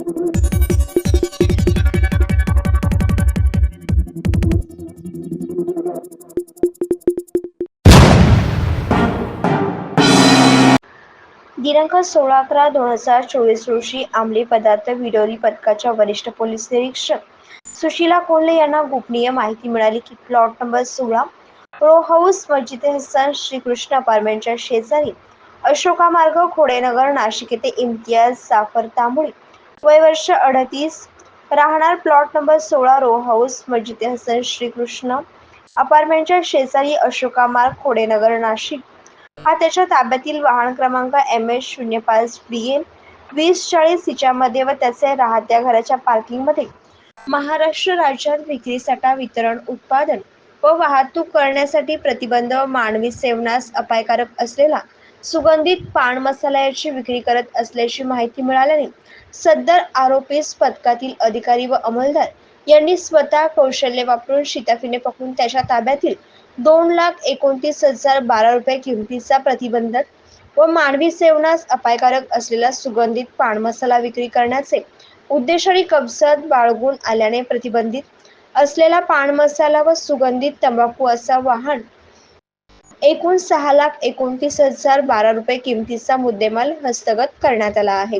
दिनांक 16/11/2024 रोजी अंमली पदार्थ विरोधी पथकाच्या वरिष्ठ पोलीस निरीक्षक सुशीला कोल्हे यांना गोपनीय माहिती मिळाली की प्लॉट नंबर 16 रो हाऊस मस्जिद हसन श्रीकृष्ण अपार्टमेंटच्या शेजारी अशोका मार्ग खोडेनगर नाशिक येथे इम्तियाज जाफर तांबोळी वय वर्ष 38 राहणार प्लॉट नंबर 16 रो हाऊस मस्जिद हसन श्रीकृष्ण अपार्टमेंटच्या शेजारी अशोका मार्ग खोडेनगर नाशिक हा त्याच्या ताब्यातील वाहन क्रमांक MS05BM 2040 हिच्यामध्ये व त्याचे राहत्या घराच्या पार्किंगमध्ये महाराष्ट्र राज्यात विक्रीसाठी वितरण उत्पादन व वाहतूक करण्यासाठी प्रतिबंध व मानवी सेवनास अपायकारक असलेला सुगंधित पान मसाला याची विक्री करत असल्याची माहिती मिळाल्याने सदर आरोपीस पथकातील अधिकारी व अंमलदार यांनी स्वतः कौशल्य वापरून शिताफीने पकडून त्याच्या ताब्यातील 2,29,012 रुपये किमतीचा प्रतिबंधक व मानवी सेवनास अपायकारक असलेला सुगंधित पान मसाला विक्री करण्याचे उद्देशाने कब्जात बाळगून आल्याने प्रतिबंधित असलेला पान मसाला व सुगंधित तंबाखू असा वाहन एकूण 6,29,012 रुपये किमतीचा मुद्देमाल हस्तगत करण्यात आला आहे.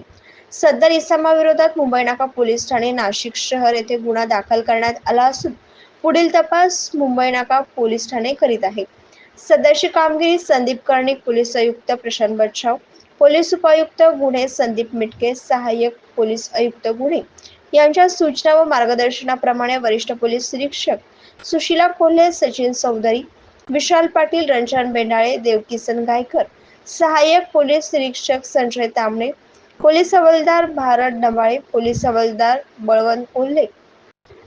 सदर इसमाविरोधात मुंबई नाका पोलीस ठाणे नाशिक शहर येथे गुन्हा दाखल करण्यात आला असून पुढील तपास मुंबई नाका पोलीस ठाणे करीत आहे. सदरची कामगिरी संदीप कर्णिक, पोलीस आयुक्त प्रशांत बच्छाव, पोलीस उपायुक्त गुन्हे संदीप मिटके, सहाय्यक पोलीस आयुक्त गुन्हे यांच्या सूचना व मार्गदर्शनाप्रमाणे वरिष्ठ पोलीस निरीक्षक सुशीला कोल्हे, सचिन चौधरी, विशाल पाटील, रंजन बेंडाळे, देवकिसन गायकर, सहाय्यक पोलीस निरीक्षक संजय तांबणे, पोलीस हवालदार भारत डबाळे, पोलीस हवालदार बळवंत कोल्हे,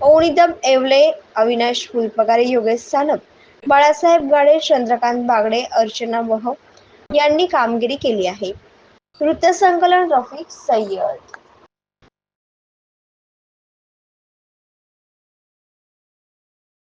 ओणीदम येवले, अविनाश फुलपगारे, योगेश सानप, बाळासाहेब गाडे, चंद्रकांत बागडे, अर्चना मोह यांनी कामगिरी केली आहे. वृत्तसंकलन रफिक सय्यद.